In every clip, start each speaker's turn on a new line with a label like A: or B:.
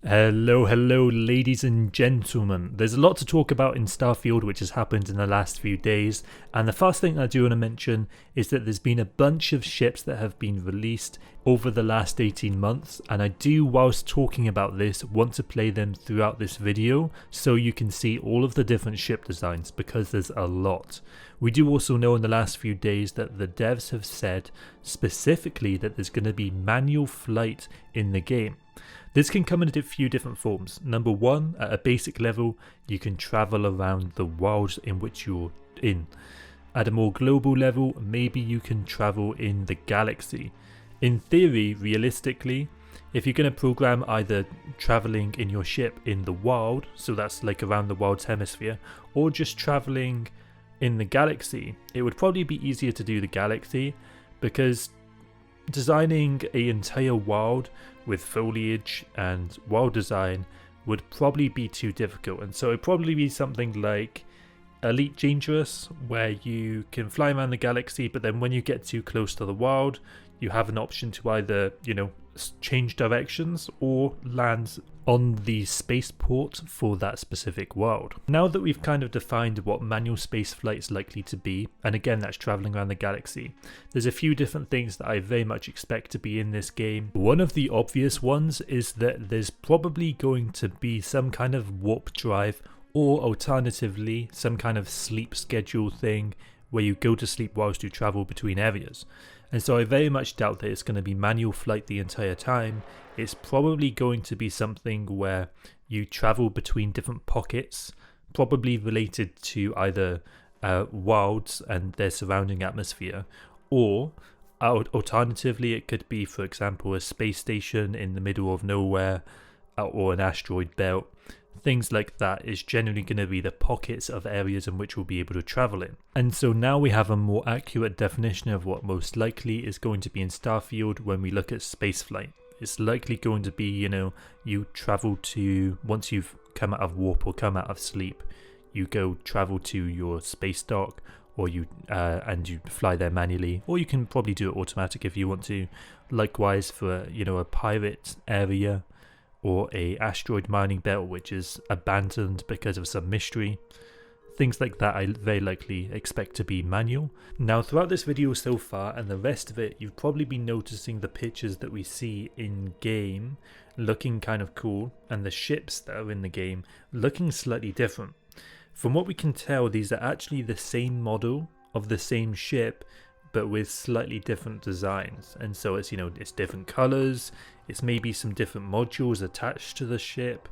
A: Hello, ladies and gentlemen. There's a lot to talk about in Starfield, which has happened in the last few days. And the first thing I do want to mention is that there's been a bunch of ships that have been released over the last 18 months. And I do, whilst talking about this, want to play them throughout this video so you can see all of the different ship designs, because there's a lot. We do also know in the last few days that the devs have said specifically that there's going to be manual flight in the game. This can come in a few different forms. Number one, at a basic level, you can travel around the world in which you're in. At a more global level, maybe you can travel in the galaxy. In theory, realistically, if you're going to program either traveling in your ship in the world, so that's like around the world's hemisphere, or just traveling in the galaxy, it would probably be easier to do the galaxy, because designing an entire world with foliage and world design would probably be too difficult, and so it'd probably be something like Elite Dangerous, where you can fly around the galaxy, but then when you get too close to the world, you have an option to either, change directions or land on the spaceport for that specific world. Now that we've kind of defined what manual space flight is likely to be, and again that's traveling around the galaxy, there's a few different things that I very much expect to be in this game. One of the obvious ones is that there's probably going to be some kind of warp drive, or alternatively some kind of sleep schedule thing where you go to sleep whilst you travel between areas. And so I very much doubt that it's going to be manual flight the entire time. It's probably going to be something where you travel between different pockets, probably related to either worlds and their surrounding atmosphere, or alternatively it could be, for example, a space station in the middle of nowhere, or an asteroid belt. Things like that is generally going to be the pockets of areas in which we'll be able to travel in. And so now we have a more accurate definition of what most likely is going to be in Starfield when we look at spaceflight. It's likely going to be, you travel to, once you've come out of warp or come out of sleep, you go travel to your space dock, or you fly there manually, or you can probably do it automatic if you want to. Likewise for, a pirate area, or a asteroid mining belt which is abandoned because of some mystery. Things like that I very likely expect to be manual. Now throughout this video so far and the rest of it, you've probably been noticing the pictures that we see in game looking kind of cool, and the ships that are in the game looking slightly different. From what we can tell, these are actually the same model of the same ship, but with slightly different designs. And so it's, it's different colors, it's maybe some different modules attached to the ship,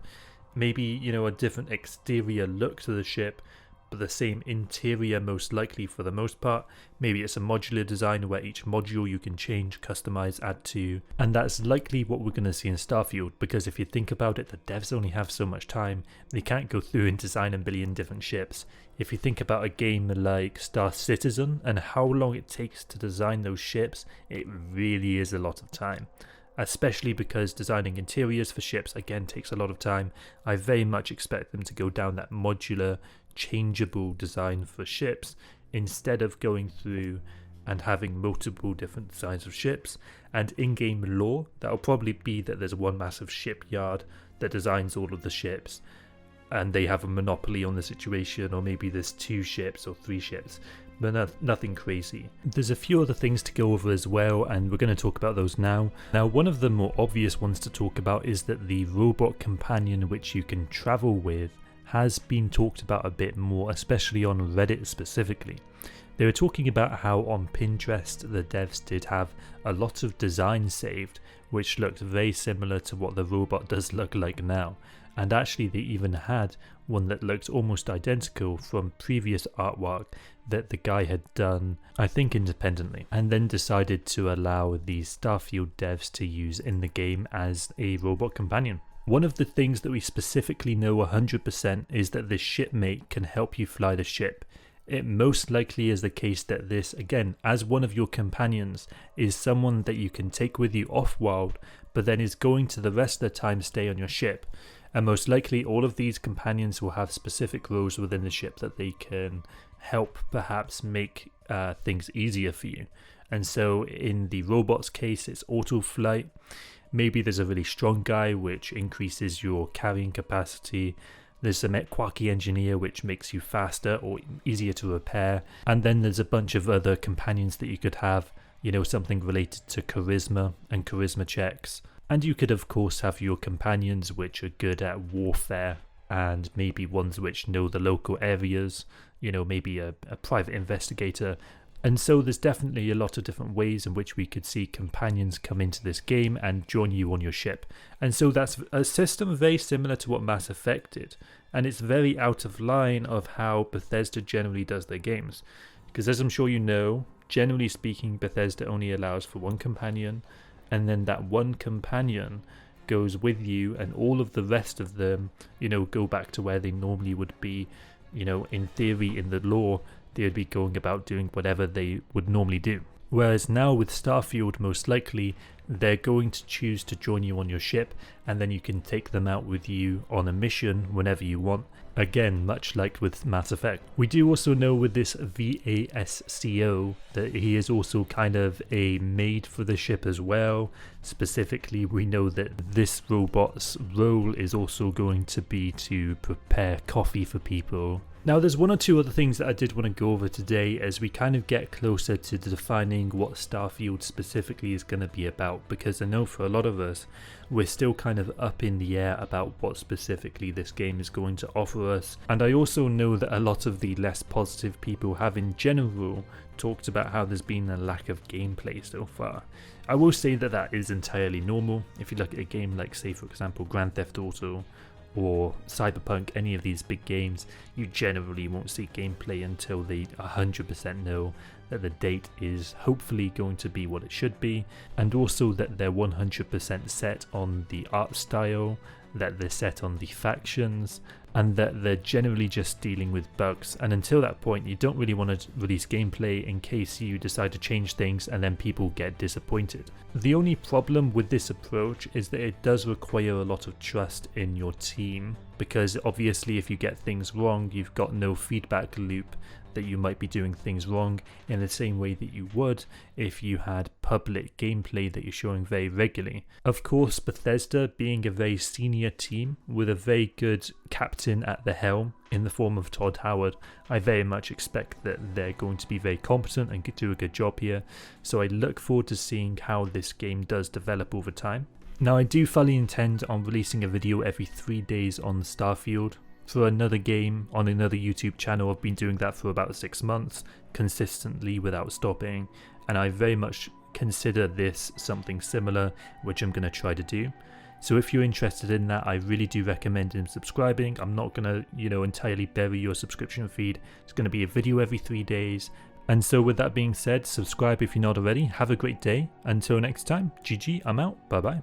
A: maybe, a different exterior look to the ship, but the same interior most likely for the most part. Maybe it's a modular design where each module you can change, customize, add to, and that's likely what we're going to see in Starfield, because if you think about it, the devs only have so much time. They can't go through and design a billion different ships. If you think about a game like Star Citizen and how long it takes to design those ships, it really is a lot of time. Especially because designing interiors for ships again takes a lot of time. I very much expect them to go down that modular, changeable design for ships instead of going through and having multiple different designs of ships. And in-game lore, that'll probably be that there's one massive shipyard that designs all of the ships, and they have a monopoly on the situation, or maybe there's 2 ships or 3 ships, but nothing crazy. There's a few other things to go over as well, and we're going to talk about those now. Now, one of the more obvious ones to talk about is that the robot companion which you can travel with has been talked about a bit more, especially on Reddit specifically. They were talking about how on Pinterest the devs did have a lot of designs saved which looked very similar to what the robot does look like now, and actually they even had one that looked almost identical from previous artwork that the guy had done, I think independently, and then decided to allow the Starfield devs to use in the game as a robot companion. One of the things that we specifically know 100% is that the shipmate can help you fly the ship. It most likely is the case that this, again, as one of your companions, is someone that you can take with you off-world, but then is going to the rest of the time stay on your ship. And most likely all of these companions will have specific roles within the ship that they can help perhaps make things easier for you. And so in the robot's case, it's auto flight. Maybe there's a really strong guy which increases your carrying capacity. There's a quirky engineer which makes you faster or easier to repair. And then there's a bunch of other companions that you could have, you know, something related to charisma and charisma checks. And you could of course have your companions which are good at warfare, and maybe ones which know the local areas, you know, maybe a private investigator. And so there's definitely a lot of different ways in which we could see companions come into this game and join you on your ship. And so that's a system very similar to what Mass Effect did. And it's very out of line of how Bethesda generally does their games. Because as I'm sure you know, generally speaking, Bethesda only allows for one companion, and then that one companion goes with you, and all of the rest of them, you know, go back to where they normally would be. You know, in theory, in the lore, they would be going about doing whatever they would normally do. Whereas now with Starfield, most likely they're going to choose to join you on your ship, and then you can take them out with you on a mission whenever you want. Again, much like with Mass Effect. We do also know with this VASCO that he is also kind of a maid for the ship as well. Specifically, we know that this robot's role is also going to be to prepare coffee for people. Now there's one or two other things that I did want to go over today as we kind of get closer to defining what Starfield specifically is going to be about, because I know for a lot of us we're still kind of up in the air about what specifically this game is going to offer us. And I also know that a lot of the less positive people have in general talked about how there's been a lack of gameplay so far. I will say that that is entirely normal. If you look at a game like, say for example, Grand Theft Auto or Cyberpunk, any of these big games, you generally won't see gameplay until they 100% know that the date is hopefully going to be what it should be, and also that they're 100% set on the art style, that they're set on the factions, and that they're generally just dealing with bugs. And until that point, you don't really want to release gameplay in case you decide to change things and then people get disappointed. The only problem with this approach is that it does require a lot of trust in your team, because obviously if you get things wrong, you've got no feedback loop that you might be doing things wrong in the same way that you would if you had public gameplay that you're showing very regularly. Of course, Bethesda being a very senior team with a very good captain at the helm in the form of Todd Howard, I very much expect that they're going to be very competent and do a good job here. So I look forward to seeing how this game does develop over time. Now I do fully intend on releasing a video every 3 days on Starfield. For another game on another YouTube channel. I've been doing that for about 6 months consistently without stopping, and I very much consider this something similar, which I'm going to try to do. So if you're interested in that, I really do recommend subscribing. I'm not going to, you know, entirely bury your subscription feed. It's going to be a video every 3 days. And so with that being said, subscribe if you're not already. Have a great day. Until next time, GG, I'm out. Bye bye.